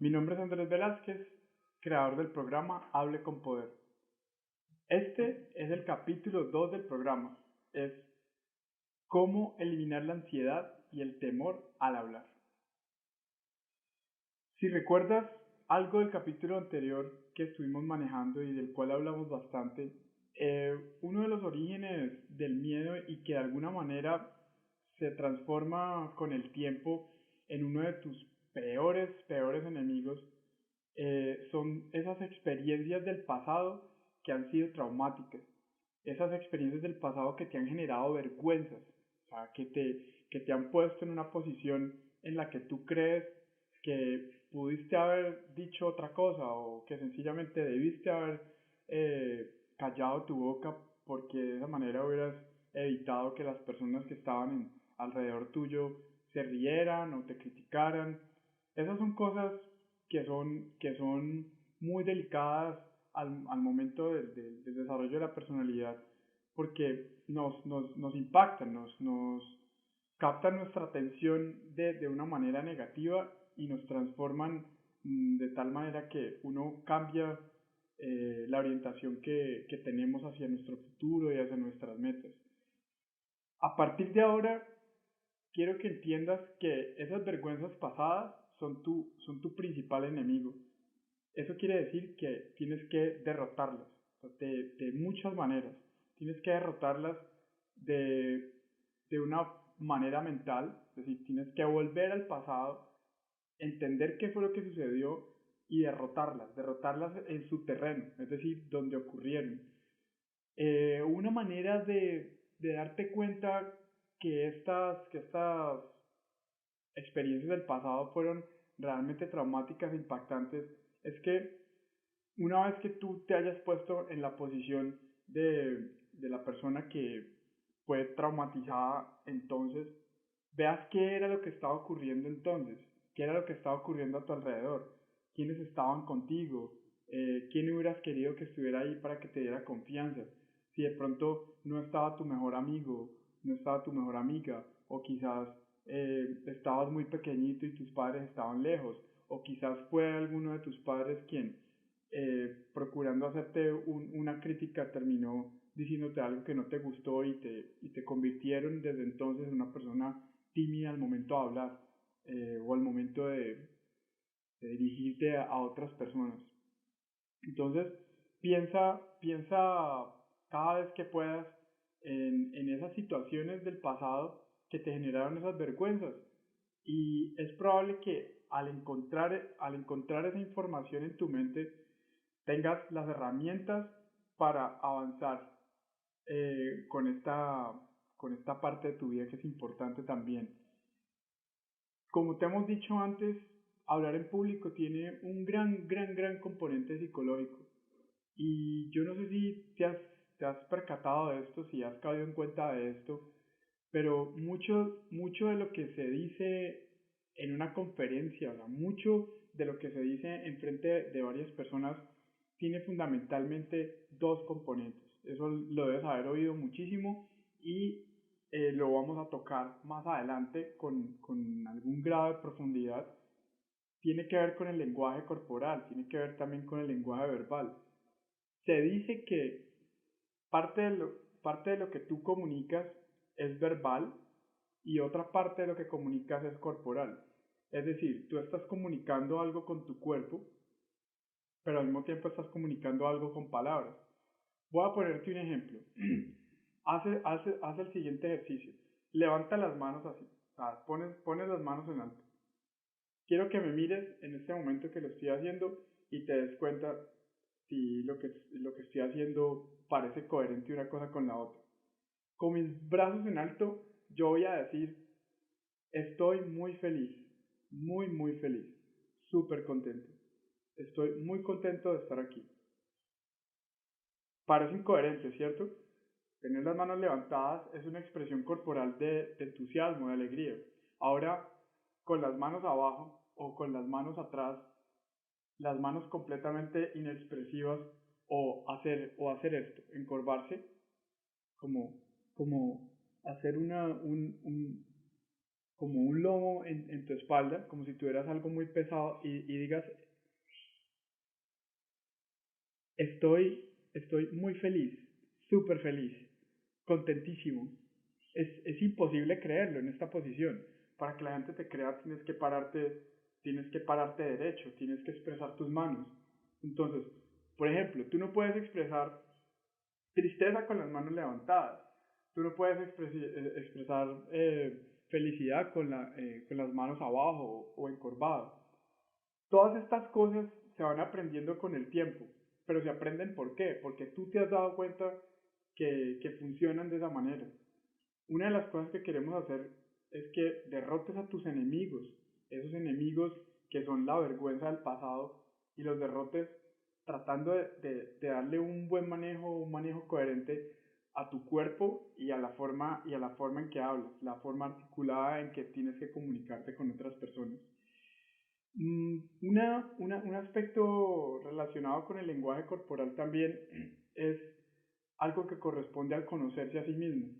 Mi nombre es Andrés Velázquez, creador del programa Hable con Poder. Este es el capítulo 2 del programa. Es cómo eliminar la ansiedad y el temor al hablar. Si recuerdas algo del capítulo anterior que estuvimos manejando y del cual hablamos bastante, uno de los orígenes del miedo y que de alguna manera se transforma con el tiempo en uno de tus peores enemigos, son esas experiencias del pasado que han sido traumáticas, esas experiencias del pasado que te han generado vergüenzas, o sea, que te han puesto en una posición en la que tú crees que pudiste haber dicho otra cosa o que sencillamente debiste haber callado tu boca porque de esa manera hubieras evitado que las personas que estaban alrededor tuyo se rieran o te criticaran. Esas son cosas que son muy delicadas al momento del desarrollo de la personalidad porque nos impactan, nos captan nuestra atención de una manera negativa y nos transforman de tal manera que uno cambia la orientación que tenemos hacia nuestro futuro y hacia nuestras metas. A partir de ahora, quiero que entiendas que esas vergüenzas pasadas son tu principal enemigo. Eso quiere decir que tienes que derrotarlas, o sea, de muchas maneras. Tienes que derrotarlas de, de una manera mental, es decir, tienes que volver al pasado, entender qué fue lo que sucedió y derrotarlas en su terreno, es decir, donde ocurrieron. Una manera de darte cuenta que estas experiencias del pasado fueron realmente traumáticas e impactantes es que una vez que tú te hayas puesto en la posición de la persona que fue traumatizada, entonces veas qué era lo que estaba ocurriendo entonces, qué era lo que estaba ocurriendo a tu alrededor, quiénes estaban contigo, quién hubieras querido que estuviera ahí para que te diera confianza, si de pronto no estaba tu mejor amigo, no estaba tu mejor amiga, o quizás estabas muy pequeñito y tus padres estaban lejos, o quizás fue alguno de tus padres quien procurando hacerte una crítica terminó diciéndote algo que no te gustó y te convirtieron desde entonces en una persona tímida al momento de hablar o al momento de dirigirte a otras personas. Entonces, piensa cada vez que puedas en esas situaciones del pasado que te generaron esas vergüenzas. Y es probable que al encontrar esa información en tu mente, tengas las herramientas para avanzar con esta parte de tu vida que es importante también. Como te hemos dicho antes, hablar en público tiene un gran componente psicológico. Y yo no sé si te has percatado de esto, si has caído en cuenta de esto, pero mucho de lo que se dice en una conferencia, o sea, mucho de lo que se dice en frente de varias personas tiene fundamentalmente dos componentes. Eso lo debes haber oído muchísimo y lo vamos a tocar más adelante con algún grado de profundidad. Tiene que ver con el lenguaje corporal, tiene que ver también con el lenguaje verbal. Se dice que parte de lo, parte de lo que tú comunicas es verbal y otra parte de lo que comunicas es corporal. Es decir, tú estás comunicando algo con tu cuerpo, pero al mismo tiempo estás comunicando algo con palabras. Voy a ponerte un ejemplo. Haz el siguiente ejercicio. Levanta las manos así. O sea, pones las manos en alto. Quiero que me mires en este momento que lo estoy haciendo y te des cuenta si lo que estoy haciendo parece coherente una cosa con la otra. Con mis brazos en alto, yo voy a decir, estoy muy feliz, muy feliz, súper contento. Estoy muy contento de estar aquí. Parece incoherente, ¿cierto? Tener las manos levantadas es una expresión corporal de entusiasmo, de alegría. Ahora, con las manos abajo o con las manos atrás, las manos completamente inexpresivas o hacer esto, encorvarse, como, como hacer como un lomo en tu espalda, como si tuvieras algo muy pesado y digas, estoy muy feliz, súper feliz, contentísimo. Es imposible creerlo en esta posición. Para que la gente te crea tienes que pararte derecho, tienes que expresar tus manos. Entonces, por ejemplo, tú no puedes expresar tristeza con las manos levantadas. Tú no puedes expresar felicidad con las manos abajo o encorvado. Todas estas cosas se van aprendiendo con el tiempo, pero se aprenden ¿por qué? Porque tú te has dado cuenta que funcionan de esa manera. Una de las cosas que queremos hacer es que derrotes a tus enemigos, esos enemigos que son la vergüenza del pasado, y los derrotes tratando de darle un manejo coherente a tu cuerpo y a la forma en que hablas, la forma articulada en que tienes que comunicarte con otras personas. Un aspecto relacionado con el lenguaje corporal también es algo que corresponde al conocerse a sí mismo.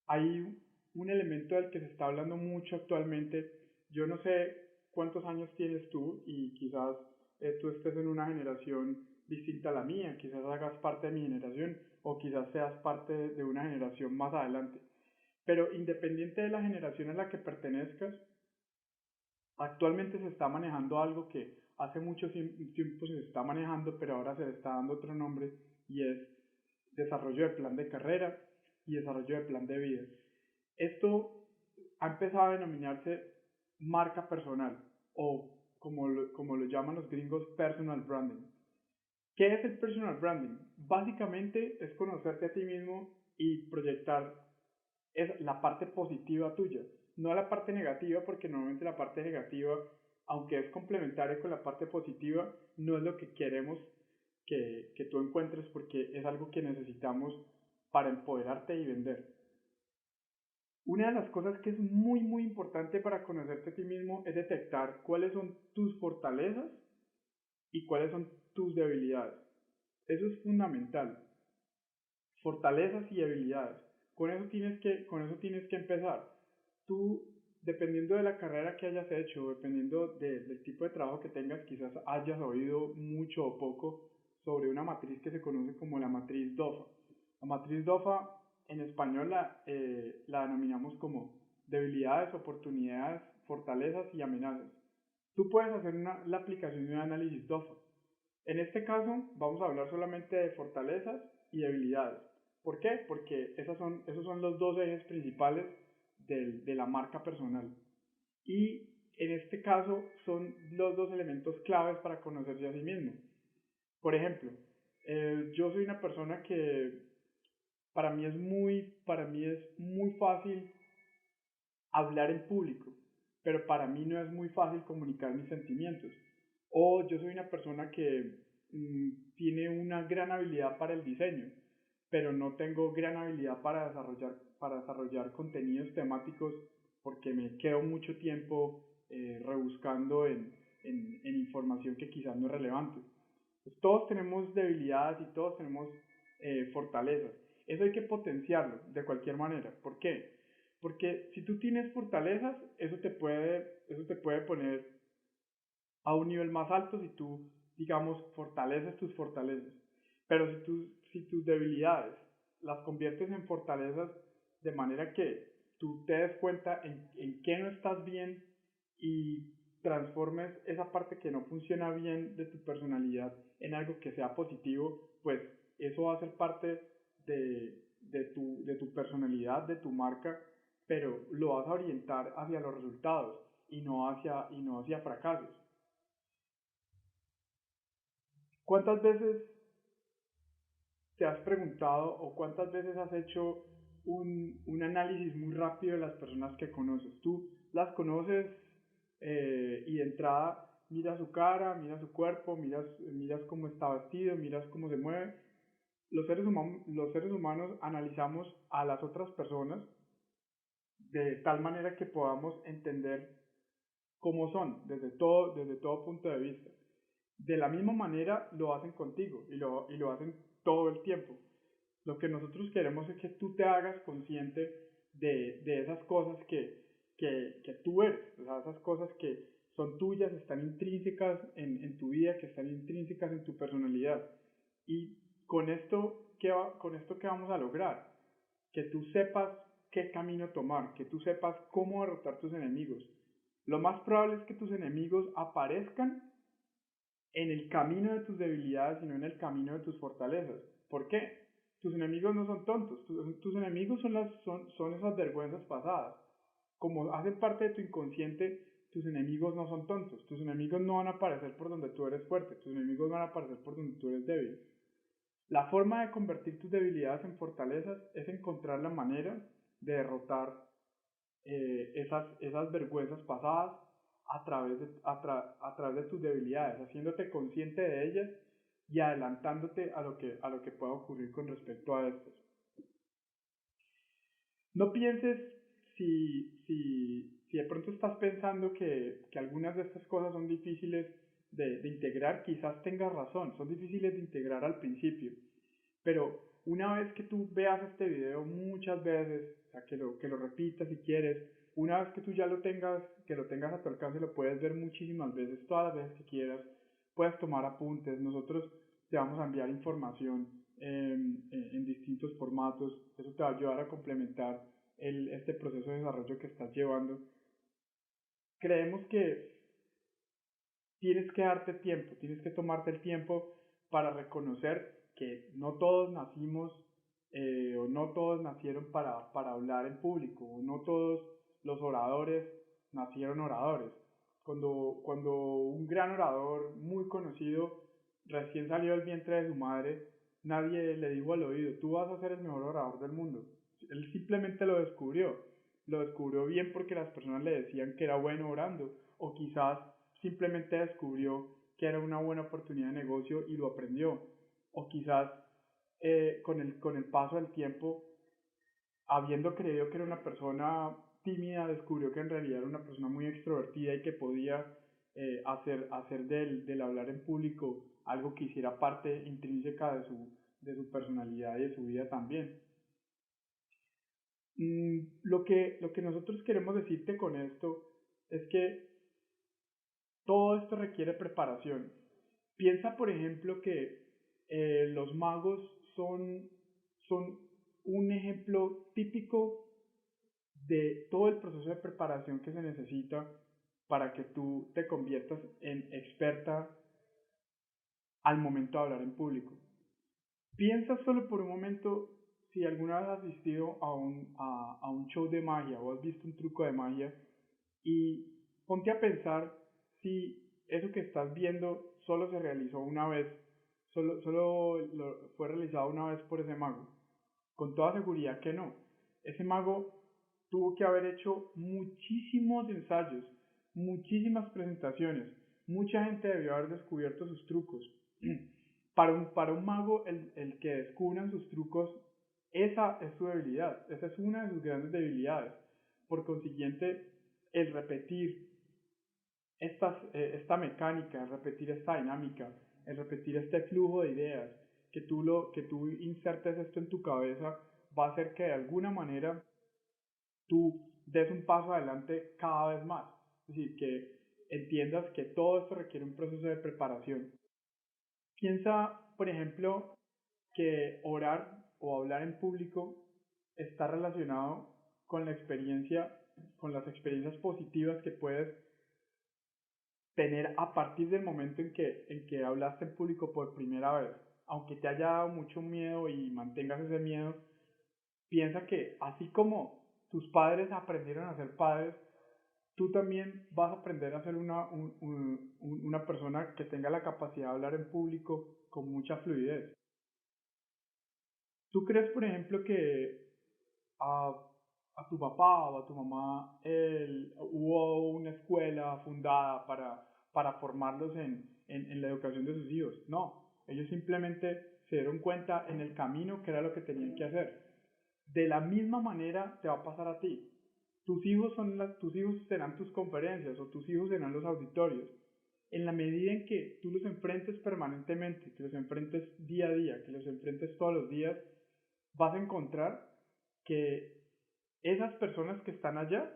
Hay un elemento del que se está hablando mucho actualmente. Yo no sé cuántos años tienes tú y quizás tú estés en una generación distinta a la mía, quizás hagas parte de mi generación o quizás seas parte de una generación más adelante. Pero independiente de la generación a la que pertenezcas, actualmente se está manejando algo que hace mucho tiempo se está manejando, pero ahora se le está dando otro nombre y es desarrollo de plan de carrera y desarrollo de plan de vida. Esto ha empezado a denominarse marca personal o como lo llaman los gringos personal branding. ¿Qué es el personal branding? Básicamente es conocerte a ti mismo y proyectar es la parte positiva tuya, no la parte negativa, porque normalmente la parte negativa, aunque es complementaria con la parte positiva, no es lo que queremos que tú encuentres porque es algo que necesitamos para empoderarte y vender. Una de las cosas que es muy importante para conocerte a ti mismo es detectar cuáles son tus fortalezas y cuáles son tus debilidades. Eso es fundamental. Fortalezas y habilidades. Con eso tienes que empezar. Tú, dependiendo de la carrera que hayas hecho, dependiendo del tipo de trabajo que tengas, quizás hayas oído mucho o poco sobre una matriz que se conoce como la matriz DOFA. La matriz DOFA en español la denominamos como debilidades, oportunidades, fortalezas y amenazas. Tú puedes hacer la aplicación de un análisis DOFA. En este caso vamos a hablar solamente de fortalezas y debilidades. ¿Por qué? Porque esos son los dos ejes principales de la marca personal. Y en este caso son los dos elementos claves para conocerse a sí mismo. Por ejemplo, yo soy una persona que para mí es muy fácil hablar en público, pero para mí no es muy fácil comunicar mis sentimientos. O yo soy una persona que tiene una gran habilidad para el diseño, pero no tengo gran habilidad para desarrollar contenidos temáticos porque me quedo mucho tiempo rebuscando en información que quizás no es relevante. Pues todos tenemos debilidades y todos tenemos fortalezas. Eso hay que potenciarlo de cualquier manera. ¿Por qué? Porque si tú tienes fortalezas, eso te puede poner a un nivel más alto si tú, digamos, fortaleces tus fortalezas. Pero si tus debilidades las conviertes en fortalezas de manera que tú te des cuenta en qué no estás bien y transformes esa parte que no funciona bien de tu personalidad en algo que sea positivo, pues eso va a ser parte de tu personalidad, de tu marca, pero lo vas a orientar hacia los resultados y no hacia fracasos. ¿Cuántas veces te has preguntado o cuántas veces has hecho un análisis muy rápido de las personas que conoces? Tú las conoces y de entrada miras su cara, miras su cuerpo, miras cómo está vestido, miras cómo se mueve. Los seres humanos analizamos a las otras personas de tal manera que podamos entender cómo son desde todo punto de vista. De la misma manera lo hacen contigo y lo hacen todo el tiempo. Lo que nosotros queremos es que tú te hagas consciente de esas cosas que tú eres, o sea, esas cosas que son tuyas, están intrínsecas en tu vida, que están intrínsecas en tu personalidad. Y con esto, con esto qué vamos a lograr? Que tú sepas qué camino tomar, que tú sepas cómo derrotar tus enemigos. Lo más probable es que tus enemigos aparezcan en el camino de tus debilidades y no en el camino de tus fortalezas. ¿Por qué? Tus enemigos no son tontos, tus enemigos son esas vergüenzas pasadas. Como hacen parte de tu inconsciente, tus enemigos no son tontos, tus enemigos no van a aparecer por donde tú eres fuerte, tus enemigos van a aparecer por donde tú eres débil. La forma de convertir tus debilidades en fortalezas es encontrar la manera de derrotar esas vergüenzas pasadas a través de tus debilidades, haciéndote consciente de ellas y adelantándote a lo que pueda ocurrir con respecto a estos. No pienses si de pronto estás pensando que algunas de estas cosas son difíciles de integrar, quizás tengas razón, son difíciles de integrar al principio, pero una vez que tú veas este video muchas veces, o sea, que lo repitas si quieres, una vez que tú ya lo tengas, que lo tengas a tu alcance, lo puedes ver muchísimas veces, todas las veces que quieras, puedes tomar apuntes, nosotros te vamos a enviar información en distintos formatos, eso te va a ayudar a complementar este proceso de desarrollo que estás llevando. Creemos que tienes que darte tiempo, tienes que tomarte el tiempo para reconocer que no todos nacimos o no todos nacieron para hablar en público, o no todos los oradores nacieron oradores. Cuando un gran orador muy conocido recién salió del vientre de su madre, nadie le dijo al oído, tú vas a ser el mejor orador del mundo. Él simplemente lo descubrió bien porque las personas le decían que era bueno orando, o quizás simplemente descubrió que era una buena oportunidad de negocio y lo aprendió, o quizás con el paso del tiempo, habiendo creído que era una persona tímida, descubrió que en realidad era una persona muy extrovertida y que podía hacer del hablar en público algo que hiciera parte intrínseca de su personalidad y de su vida también. Lo que nosotros queremos decirte con esto es que todo esto requiere preparación. Piensa, por ejemplo, que los magos son un ejemplo típico de todo el proceso de preparación que se necesita para que tú te conviertas en experta al momento de hablar en público. Piensa solo por un momento si alguna vez has asistido a un show de magia o has visto un truco de magia y ponte a pensar si eso que estás viendo solo se realizó una vez, fue realizado una vez por ese mago. Con toda seguridad que no. Ese mago tuvo que haber hecho muchísimos ensayos, muchísimas presentaciones. Mucha gente debió haber descubierto sus trucos. Para un mago, el que descubran sus trucos, esa es su debilidad, esa es una de sus grandes debilidades. Por consiguiente, el repetir esta mecánica, el repetir esta dinámica, el repetir este flujo de ideas, que tú insertes esto en tu cabeza, va a hacer que de alguna manera tú des un paso adelante cada vez más. Es decir, que entiendas que todo esto requiere un proceso de preparación. Piensa, por ejemplo, que orar o hablar en público está relacionado con la experiencia, con las experiencias positivas que puedes tener a partir del momento en que hablaste en público por primera vez. Aunque te haya dado mucho miedo y mantengas ese miedo, piensa que así como tus padres aprendieron a ser padres, tú también vas a aprender a ser una persona que tenga la capacidad de hablar en público con mucha fluidez. ¿Tú crees, por ejemplo, que a, a tu papá o a tu mamá hubo una escuela fundada para formarlos en la educación de sus hijos? No, ellos simplemente se dieron cuenta en el camino que era lo que tenían que hacer. De la misma manera te va a pasar a ti. Tus hijos serán tus conferencias o tus hijos serán los auditorios. En la medida en que tú los enfrentes permanentemente, que los enfrentes día a día, que los enfrentes todos los días, vas a encontrar que esas personas que están allá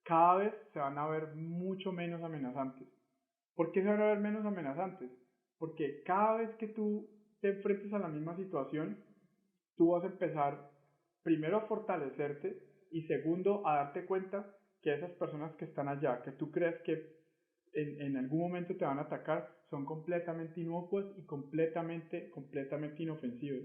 cada vez se van a ver mucho menos amenazantes. ¿Por qué se van a ver menos amenazantes? Porque cada vez que tú te enfrentes a la misma situación, tú vas a empezar primero a fortalecerte y segundo a darte cuenta que esas personas que están allá, que tú crees que en algún momento te van a atacar, son completamente inocuas y completamente inofensivos.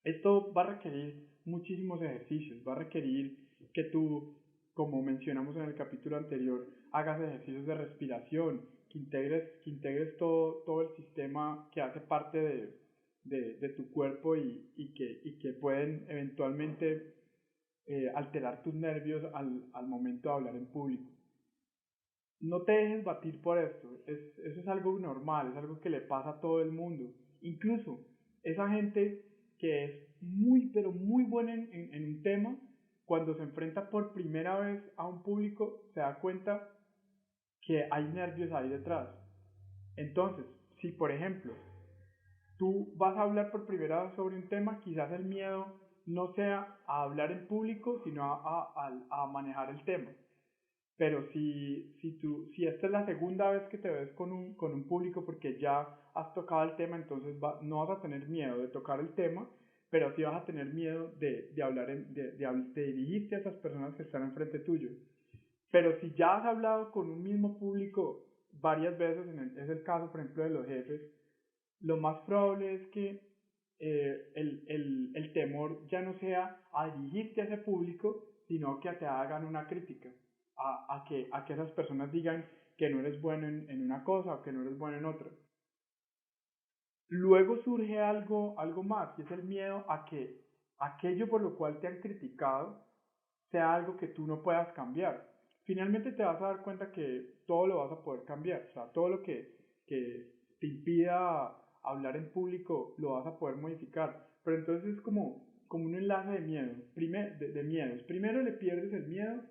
Esto va a requerir muchísimos ejercicios, va a requerir que tú, como mencionamos en el capítulo anterior, hagas ejercicios de respiración, que integres todo el sistema que hace parte de tu cuerpo y que pueden eventualmente alterar tus nervios al momento de hablar en público. No te dejes batir por esto, eso es algo normal, es algo que le pasa a todo el mundo. Incluso esa gente que es muy, pero muy buena en un tema, cuando se enfrenta por primera vez a un público, se da cuenta que hay nervios ahí detrás. Entonces, si por ejemplo tú vas a hablar por primera vez sobre un tema, quizás el miedo no sea a hablar en público, sino a manejar el tema. Pero si esta es la segunda vez que te ves con un público porque ya has tocado el tema, entonces no vas a tener miedo de tocar el tema, pero sí vas a tener miedo de hablar, de dirigirte a esas personas que están enfrente tuyo. Pero si ya has hablado con un mismo público varias veces, es el caso, por ejemplo, de los jefes, lo más probable es que el temor ya no sea a dirigirte a ese público, sino que te hagan una crítica, a que esas personas digan que no eres bueno en una cosa o que no eres bueno en otra. Luego surge algo más, y es el miedo a que aquello por lo cual te han criticado sea algo que tú no puedas cambiar. Finalmente te vas a dar cuenta que todo lo vas a poder cambiar, o sea, todo lo que te impida hablar en público lo vas a poder modificar. Pero entonces es como un enlace de miedo, de miedos. Primero le pierdes el miedo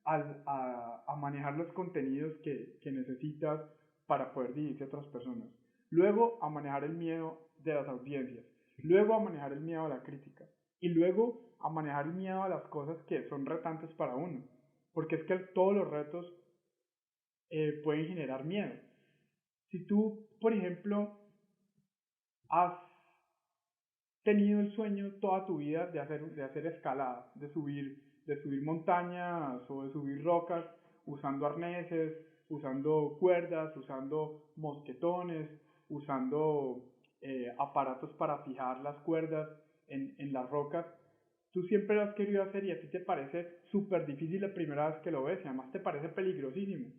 a manejar los contenidos que necesitas para poder dirigirse a otras personas. Luego a manejar el miedo de las audiencias. Luego a manejar el miedo a la crítica. Y luego a manejar el miedo a las cosas que son retantes para uno. Porque es que todos los retos pueden generar miedo. Si tú, por ejemplo, has tenido el sueño toda tu vida de hacer escalada, de subir montañas o de subir rocas usando arneses, usando cuerdas, usando mosquetones, usando aparatos para fijar las cuerdas en las rocas. Tú siempre lo has querido hacer y a ti te parece súper difícil la primera vez que lo ves y además te parece peligrosísimo.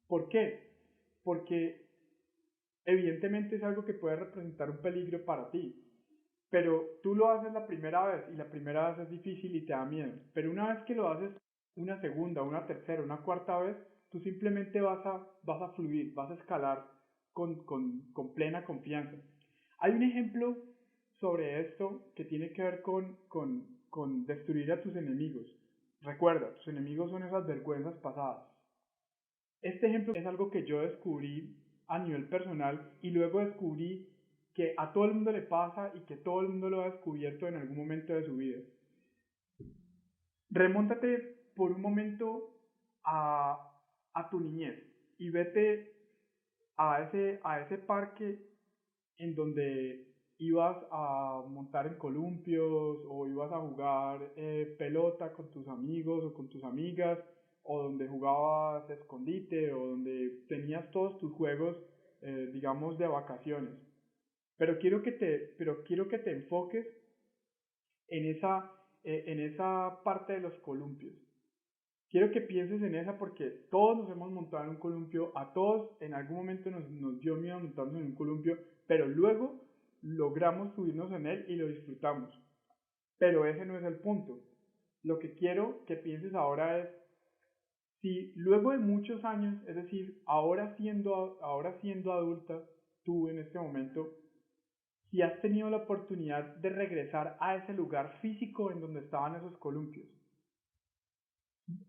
¿Por qué? Porque evidentemente es algo que puede representar un peligro para ti, pero tú lo haces la primera vez y la primera vez es difícil y te da miedo. Pero una vez que lo haces una segunda, una tercera, una cuarta vez, tú simplemente vas a fluir, vas a escalar con plena confianza. Hay un ejemplo sobre esto que tiene que ver con destruir a tus enemigos. Recuerda, tus enemigos son esas vergüenzas pasadas. Este ejemplo es algo que yo descubrí a nivel personal y luego descubrí que a todo el mundo le pasa y que todo el mundo lo ha descubierto en algún momento de su vida. Remóntate por un momento a tu niñez y vete a ese parque en donde ibas a montar en columpios o ibas a jugar pelota con tus amigos o con tus amigas o donde jugabas escondite o donde tenías todos tus juegos digamos de vacaciones. Pero quiero que te enfoques en esa parte de los columpios. Quiero que pienses en esa porque todos nos hemos montado en un columpio, a todos en algún momento nos dio miedo montarnos en un columpio, pero luego logramos subirnos en él y lo disfrutamos. Pero ese no es el punto. Lo que quiero que pienses ahora es, si luego de muchos años, es decir, ahora siendo adulta, tú en este momento, si has tenido la oportunidad de regresar a ese lugar físico en donde estaban esos columpios.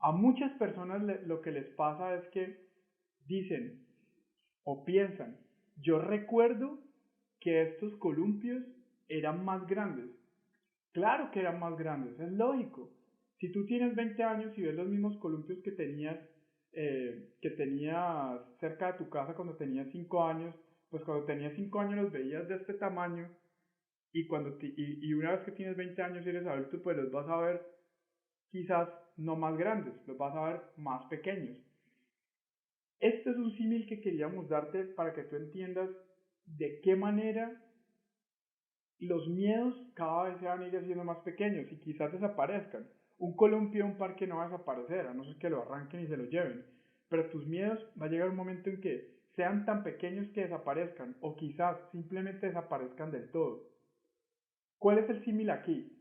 A muchas personas lo que les pasa es que dicen o piensan, yo recuerdo que estos columpios eran más grandes. Claro que eran más grandes, es lógico. Si tú tienes 20 años y ves los mismos columpios que tenías cerca de tu casa cuando tenías 5 años, pues cuando tenías 5 años los veías de este tamaño y, y una vez que tienes 20 años y eres adulto, pues los vas a ver quizás no más grandes, los vas a ver más pequeños. Este es un símil que queríamos darte para que tú entiendas de qué manera los miedos cada vez se van a ir haciendo más pequeños y quizás desaparezcan. Un columpio en un parque no va a desaparecer, a no ser que lo arranquen y se lo lleven. Pero tus miedos va a llegar un momento en que sean tan pequeños que desaparezcan o quizás simplemente desaparezcan del todo. ¿Cuál es el símil aquí?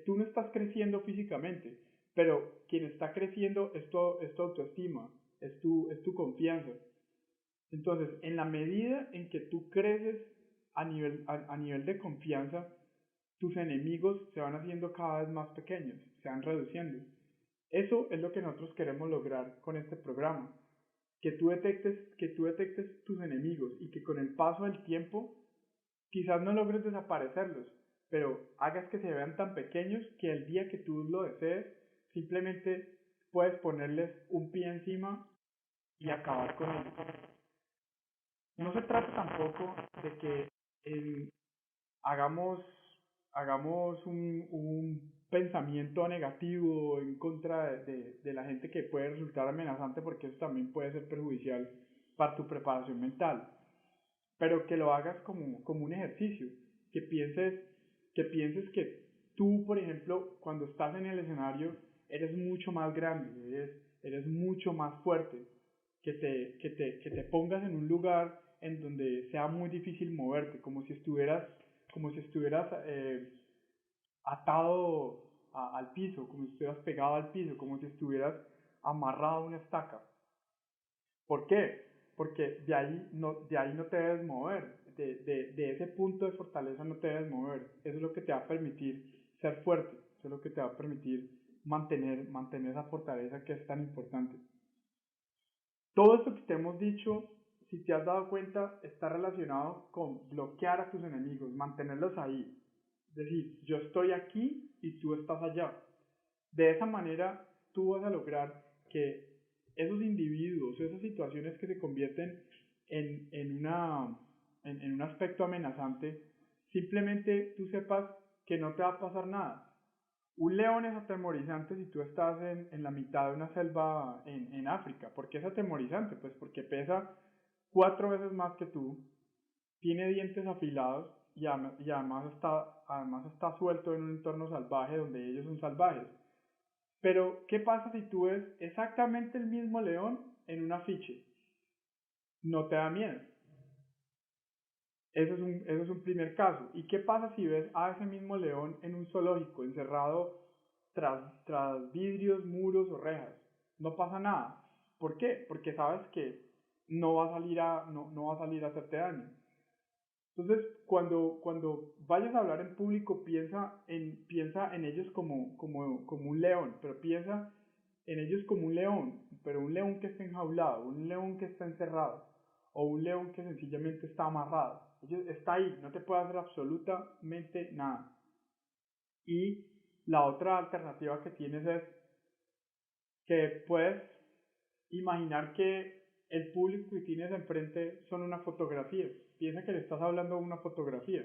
Tú no estás creciendo físicamente, pero quien está creciendo es tu autoestima, es tu confianza. Entonces, en la medida en que tú creces a nivel de confianza, tus enemigos se van haciendo cada vez más pequeños, se van reduciendo. Eso es lo que nosotros queremos lograr con este programa, que tú detectes tus enemigos y que con el paso del tiempo quizás no logres desaparecerlos, pero hagas que se vean tan pequeños que el día que tú lo desees, simplemente puedes ponerles un pie encima y acabar con ellos. No se trata tampoco de que eh, hagamos, hagamos un pensamiento negativo en contra de la gente que puede resultar amenazante, porque eso también puede ser perjudicial para tu preparación mental, pero que lo hagas como un ejercicio, que pienses que tú, por ejemplo, cuando estás en el escenario, eres mucho más grande, eres mucho más fuerte, que te pongas en un lugar en donde sea muy difícil moverte, como si estuvieras atado al piso, como si estuvieras pegado al piso, como si estuvieras amarrado a una estaca. ¿Por qué? Porque de ahí no te debes mover, de ese punto de fortaleza no te debes mover. Eso es lo que te va a permitir ser fuerte, eso es lo que te va a permitir mantener esa fortaleza que es tan importante. Todo esto que te hemos dicho, si te has dado cuenta, está relacionado con bloquear a tus enemigos, mantenerlos ahí. Es decir, yo estoy aquí y tú estás allá. De esa manera, tú vas a lograr que esos individuos, esas situaciones que se convierten en un aspecto amenazante, simplemente tú sepas que no te va a pasar nada. Un león es atemorizante si tú estás en la mitad de una selva en África. ¿Por qué es atemorizante? Pues porque pesa 4 veces más que tú, tiene dientes afilados y además está suelto en un entorno salvaje donde ellos son salvajes. Pero, ¿qué pasa si tú ves exactamente el mismo león en un afiche? No te da miedo. Eso es un primer caso. ¿Y qué pasa si ves a ese mismo león en un zoológico, encerrado tras vidrios, muros o rejas? No pasa nada. ¿Por qué? Porque sabes que no va a salir a hacerte daño. Entonces, cuando vayas a hablar en público, piensa en ellos como un león, pero piensa en ellos como un león, pero un león que está enjaulado, un león que está encerrado, o un león que sencillamente está amarrado. Está ahí, no te puede hacer absolutamente nada. Y la otra alternativa que tienes es que puedes imaginar que el público que tienes enfrente son una fotografía. Piensa que le estás hablando a una fotografía.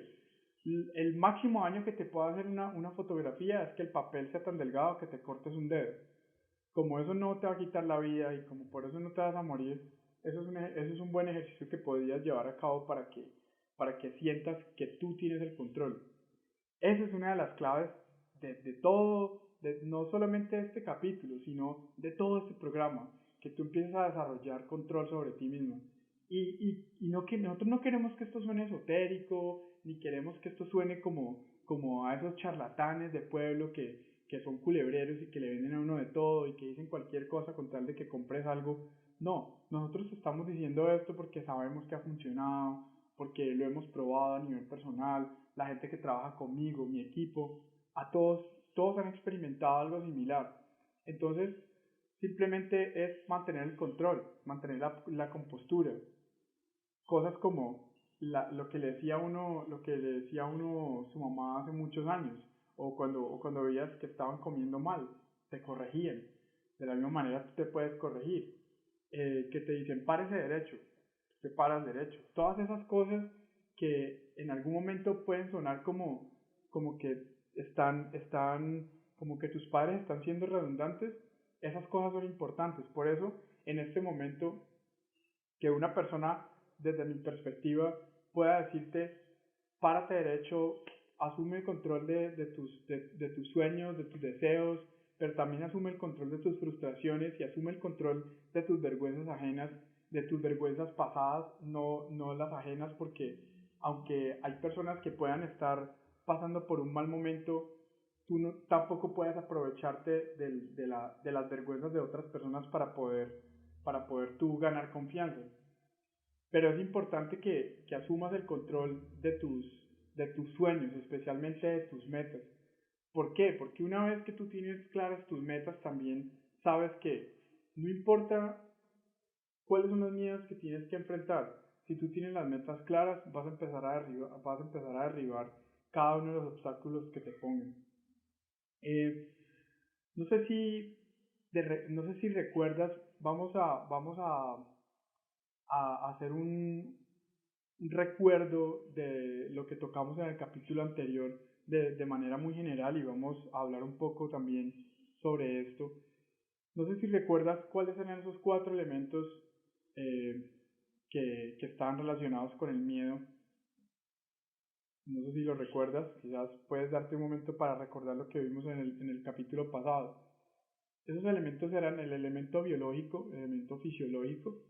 El máximo daño que te puede hacer una fotografía es que el papel sea tan delgado que te cortes un dedo. Como eso no te va a quitar la vida y como por eso no te vas a morir, eso es un buen ejercicio que podrías llevar a cabo para que sientas que tú tienes el control. Esa es una de las claves de todo, no solamente de este capítulo, sino de todo este programa, que tú empieces a desarrollar control sobre ti mismo. Y no que nosotros no queremos que esto suene esotérico, ni queremos que esto suene como a esos charlatanes de pueblo que son culebreros y que le venden a uno de todo y que dicen cualquier cosa con tal de que compres algo. No, nosotros estamos diciendo esto porque sabemos que ha funcionado, porque lo hemos probado a nivel personal, la gente que trabaja conmigo, mi equipo, todos han experimentado algo similar. Entonces, simplemente es mantener el control, mantener la compostura. Cosas como lo que le decía uno su mamá hace muchos años. o cuando veías que estaban comiendo mal, te corregían. De la misma manera tú te puedes corregir. Que te dicen, párese derecho, te paras derecho. Todas esas cosas que en algún momento pueden sonar como que como que tus padres están siendo redundantes, esas cosas son importantes. Por eso, en este momento, que una persona, desde mi perspectiva, pueda decirte, párate derecho, asume el control de tus sueños, de tus deseos, pero también asume el control de tus frustraciones y asume el control de tus vergüenzas ajenas, de tus vergüenzas pasadas, no las ajenas, porque aunque hay personas que puedan estar pasando por un mal momento, tú no, tampoco puedes aprovecharte de las vergüenzas de otras personas para poder tú ganar confianza. Pero es importante que asumas el control de tus sueños, especialmente de tus metas. ¿Por qué? Porque una vez que tú tienes claras tus metas, también sabes que no importa cuáles son los miedos que tienes que enfrentar. Si tú tienes las metas claras, vas a empezar a derribar cada uno de los obstáculos que te pongan. Eh, no sé si no sé si recuerdas, a hacer un recuerdo de lo que tocamos en el capítulo anterior de manera muy general y vamos a hablar un poco también sobre esto. No sé si recuerdas cuáles eran esos cuatro elementos eh, que estaban relacionados con el miedo. No sé si lo recuerdas, quizás puedes darte un momento para recordar lo que vimos en el capítulo pasado. Esos elementos eran el elemento biológico, el elemento fisiológico,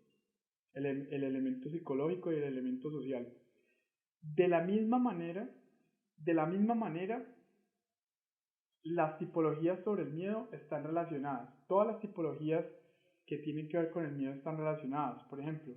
el elemento psicológico y el elemento social. De la misma manera, de la misma manera, las tipologías sobre el miedo están relacionadas. Todas las tipologías que tienen que ver con el miedo están relacionadas. Por ejemplo,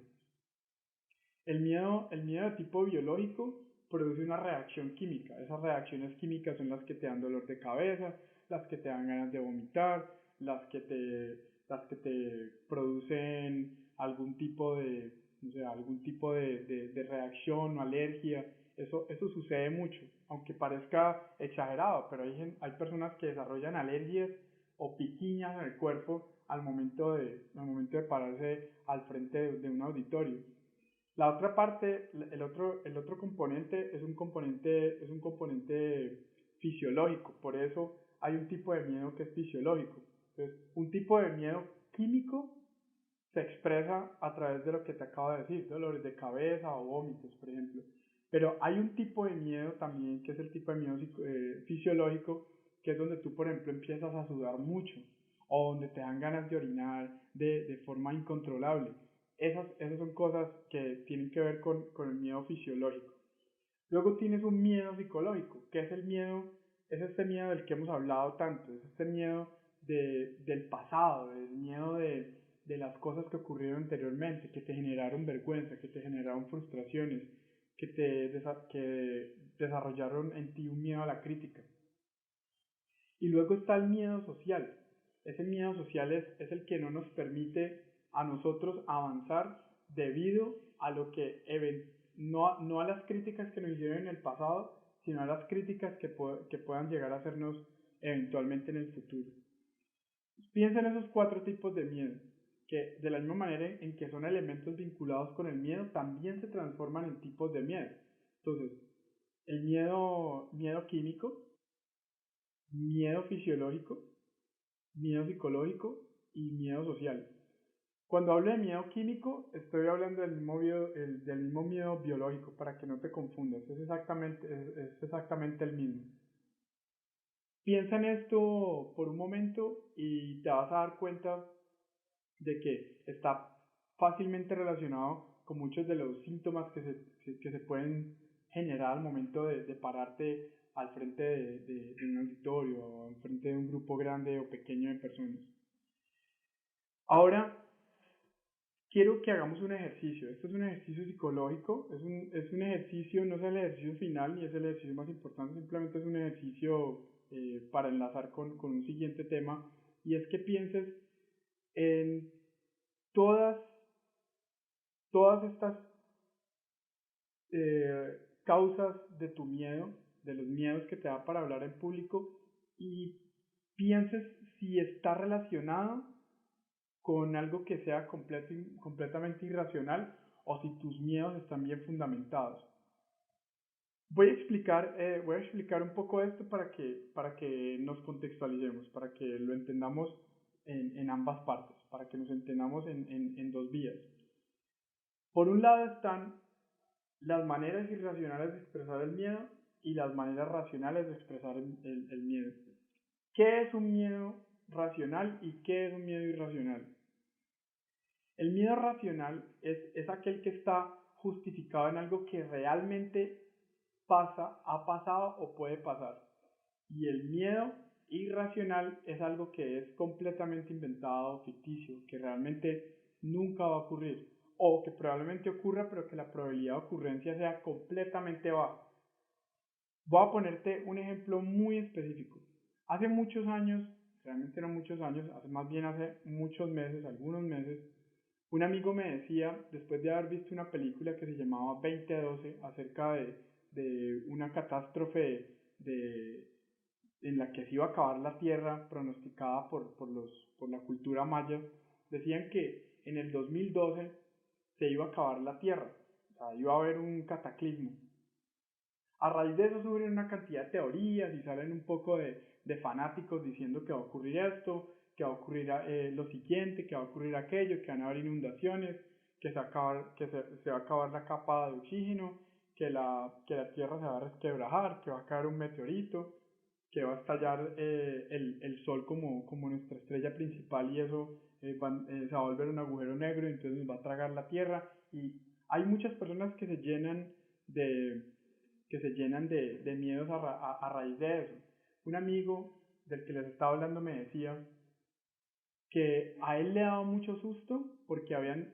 el miedo de tipo biológico produce una reacción química. Esas reacciones químicas son las que te dan dolor de cabeza, las que te dan ganas de vomitar, las que te producen algún tipo de, no sé, algún tipo de reacción o alergia. Eso sucede mucho, aunque parezca exagerado, pero hay personas que desarrollan alergias o piquiñas en el cuerpo al momento de pararse al frente de un auditorio. La otra parte, el otro componente es un componente fisiológico, por eso hay un tipo de miedo que es fisiológico. Entonces, un tipo de miedo químico se expresa a través de lo que te acabo de decir, dolores de cabeza o vómitos, por ejemplo. Pero hay un tipo de miedo también, que es el tipo de miedo fisiológico, que es donde tú, por ejemplo, empiezas a sudar mucho, o donde te dan ganas de orinar de forma incontrolable. Esas son cosas que tienen que ver con el miedo fisiológico. Luego tienes un miedo psicológico, que es el miedo, es este miedo del que hemos hablado tanto, es este miedo del pasado, el miedo de las cosas que ocurrieron anteriormente, que te generaron vergüenza, que te generaron frustraciones, que desarrollaron en ti un miedo a la crítica. Y luego está el miedo social. Ese miedo social es el que no nos permite a nosotros avanzar debido a lo que no a las críticas que nos hicieron en el pasado, sino a las críticas que puedan llegar a hacernos eventualmente en el futuro. Piensa en esos cuatro tipos de miedo, que de la misma manera en que son elementos vinculados con el miedo, también se transforman en tipos de miedo. Entonces, el miedo químico, miedo fisiológico, miedo psicológico y miedo social. Cuando hablo de miedo químico, estoy hablando del mismo miedo biológico, para que no te confundas, es exactamente el mismo. Piensa en esto por un momento y te vas a dar cuenta de que está fácilmente relacionado con muchos de los síntomas que se pueden generar al momento de pararte al frente de un auditorio o al frente de un grupo grande o pequeño de personas. Ahora, quiero que hagamos un ejercicio. Esto es un ejercicio psicológico, es un ejercicio, no es el ejercicio final ni es el ejercicio más importante, simplemente es un ejercicio para enlazar con un siguiente tema, y es que pienses en todas, todas estas causas de tu miedo, de los miedos que te da para hablar en público y pienses si está relacionado con algo que sea completamente irracional o si tus miedos están bien fundamentados. Voy a explicar un poco esto para que nos contextualicemos, para que lo entendamos en ambas partes, para que nos entendamos en dos vías. Por un lado están las maneras irracionales de expresar el miedo y las maneras racionales de expresar el miedo. ¿Qué es un miedo racional y qué es un miedo irracional? El miedo racional es aquel que está justificado en algo que realmente pasa, ha pasado o puede pasar. Y el miedo irracional es algo que es completamente inventado o ficticio, que realmente nunca va a ocurrir. O que probablemente ocurra, pero que la probabilidad de ocurrencia sea completamente baja. Voy a ponerte un ejemplo muy específico. Hace muchos años, realmente no muchos años, hace muchos meses, algunos meses, un amigo me decía, después de haber visto una película que se llamaba 2012, acerca de una catástrofe en la que se iba a acabar la Tierra, pronosticada por la cultura maya, decían que en el 2012 se iba a acabar la Tierra, o sea, iba a haber un cataclismo. A raíz de eso surgen una cantidad de teorías y salen un poco de fanáticos diciendo que va a ocurrir esto, que va a ocurrir lo siguiente, que va a ocurrir aquello, que van a haber inundaciones, que se va a acabar la capa de oxígeno, que la Tierra se va a resquebrajar, que va a caer un meteorito, que va a estallar el Sol como nuestra estrella principal y eso se va a volver un agujero negro y entonces nos va a tragar la Tierra. Y hay muchas personas de, que se llenan de miedos a raíz de eso. Un amigo del que les estaba hablando me decía que a él le daba mucho susto porque habían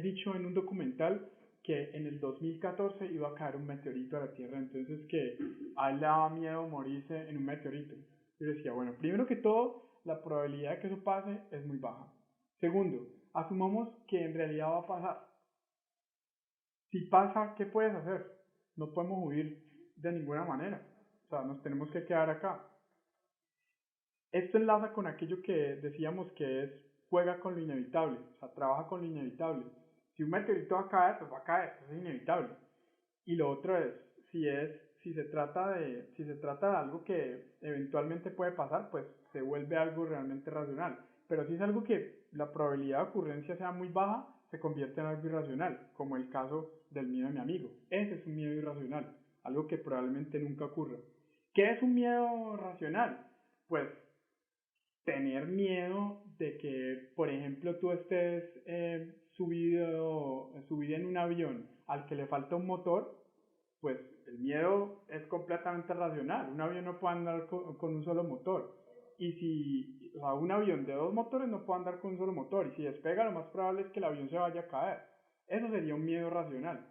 dicho en un documental que en el 2014 iba a caer un meteorito a la Tierra, entonces que a él le daba miedo morirse en un meteorito. Yo decía, bueno, primero que todo, la probabilidad de que eso pase es muy baja. Segundo, asumamos que en realidad va a pasar. Si pasa, ¿qué puedes hacer? No podemos huir de ninguna manera. O sea, nos tenemos que quedar acá. Esto enlaza con aquello que decíamos que es juega con lo inevitable, o sea, trabaja con lo inevitable. Si un meteorito va a caer, pues va a caer, eso es inevitable. Y lo otro es, si se trata de algo que eventualmente puede pasar, pues se vuelve algo realmente racional. Pero si es algo que la probabilidad de ocurrencia sea muy baja, se convierte en algo irracional, como el caso del miedo de mi amigo. Ese es un miedo irracional, algo que probablemente nunca ocurra. ¿Qué es un miedo racional? Pues tener miedo de que, por ejemplo, tú estés subido en un avión al que le falta un motor, pues el miedo es completamente racional. Un avión no puede andar con un solo motor. Y si, o sea, un avión de dos motores no puede andar con un solo motor. Y si despega, lo más probable es que el avión se vaya a caer. Eso sería un miedo racional.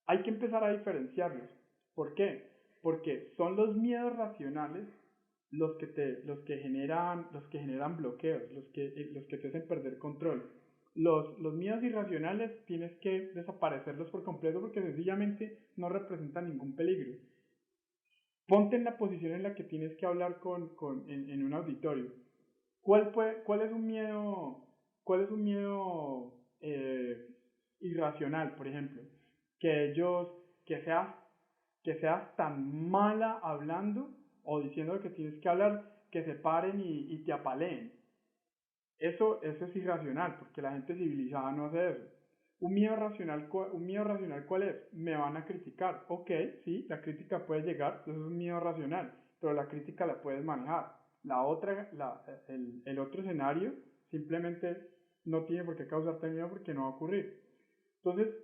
Hay que empezar a diferenciarlos. ¿Por qué? Porque son los miedos racionales los que generan bloqueos, los que te hacen perder control. Los miedos irracionales tienes que desaparecerlos por completo porque sencillamente no representan ningún peligro. Ponte en la posición en la que tienes que hablar en un auditorio. ¿Cuál es un miedo, cuál es un miedo irracional, por ejemplo? Que ellos, que seas, que seas tan mala hablando o diciendo que tienes que hablar, que se paren y te apaleen. Eso es irracional, porque la gente civilizada no hace eso. Un miedo racional, ¿cuál es? Me van a criticar. Ok, sí, la crítica puede llegar, eso es un miedo racional, pero la crítica la puedes manejar. El otro escenario simplemente no tiene por qué causarte miedo porque no va a ocurrir. Entonces,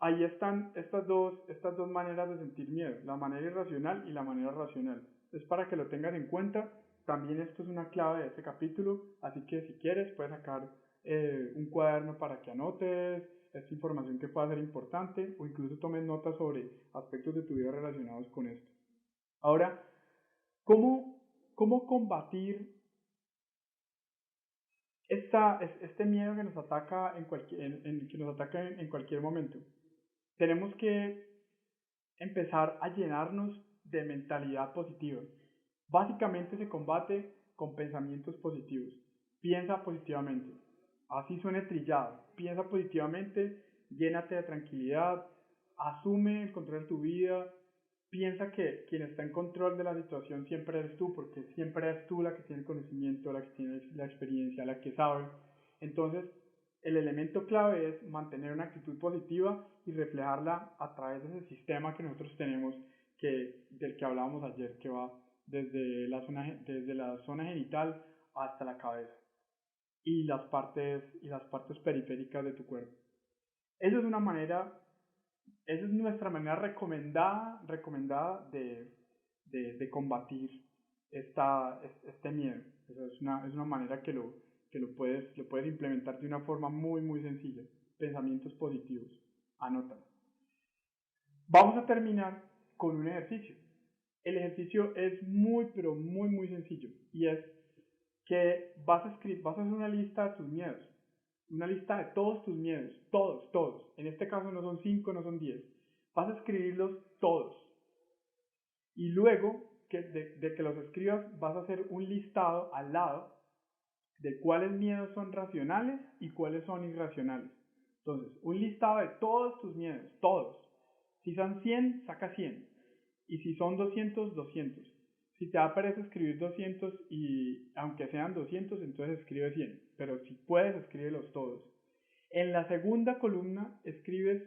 ahí están estas dos maneras de sentir miedo, la manera irracional y la manera racional. Es para que lo tengas en cuenta. También esto es una clave de este capítulo, así que si quieres puedes sacar un cuaderno para que anotes esta información que pueda ser importante o incluso tomes notas sobre aspectos de tu vida relacionados con esto. Ahora, ¿cómo, cómo combatir este miedo que nos ataca que nos ataca en cualquier momento? Tenemos que empezar a llenarnos de mentalidad positiva. Básicamente se combate con pensamientos positivos. Piensa positivamente. Así suene trillado. Piensa positivamente, llénate de tranquilidad, asume el control de tu vida. Piensa que quien está en control de la situación siempre eres tú, porque siempre eres tú la que tiene el conocimiento, la que tiene la experiencia, la que sabe. Entonces, el elemento clave es mantener una actitud positiva y reflejarla a través de ese sistema que nosotros tenemos, del que hablábamos ayer, que va desde la zona genital hasta la cabeza y las partes periféricas de tu cuerpo. Esa es una manera, esa es nuestra manera recomendada de combatir este miedo. Esa es una manera que lo puedes implementar de una forma muy, muy sencilla. Pensamientos positivos. Anótalo. Vamos a terminar con un ejercicio. El ejercicio es muy, pero muy, muy sencillo. Y es que vas a hacer una lista de tus miedos. Una lista de todos tus miedos. Todos, todos. En este caso no son 5, no son 10. Vas a escribirlos todos. Y luego de que los escribas, vas a hacer un listado al lado de cuáles miedos son racionales y cuáles son irracionales. Entonces, un listado de todos tus miedos, todos. Si son 100, saca 100. Y si son 200, 200. Si te da pereza escribir 200 y aunque sean 200, entonces escribe 100. Pero si puedes, escríbelos todos. En la segunda columna escribes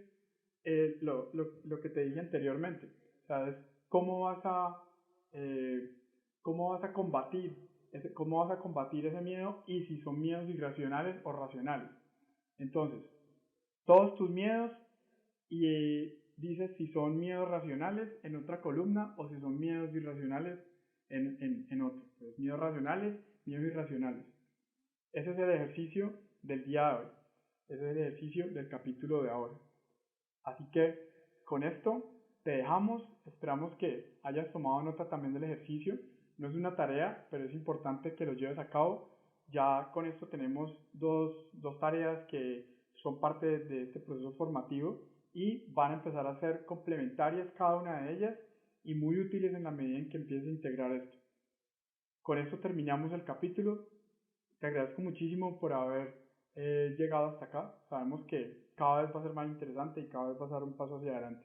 lo que te dije anteriormente. ¿Sabes? ¿Cómo vas a, eh, cómo vas a combatir cómo vas a combatir ese miedo y si son miedos irracionales o racionales? Entonces, todos tus miedos y dices si son miedos racionales en otra columna o si son miedos irracionales en otra. Entonces, miedos racionales, miedos irracionales. Ese es el ejercicio del día de hoy. Ese es el ejercicio del capítulo de ahora. Así que con esto te dejamos. Esperamos que hayas tomado nota también del ejercicio. No es una tarea, pero es importante que lo lleves a cabo. Ya con esto tenemos dos tareas que son parte de este proceso formativo y van a empezar a ser complementarias cada una de ellas y muy útiles en la medida en que empieces a integrar esto. Con esto terminamos el capítulo. Te agradezco muchísimo por haber llegado hasta acá. Sabemos que cada vez va a ser más interesante y cada vez va a ser un paso hacia adelante.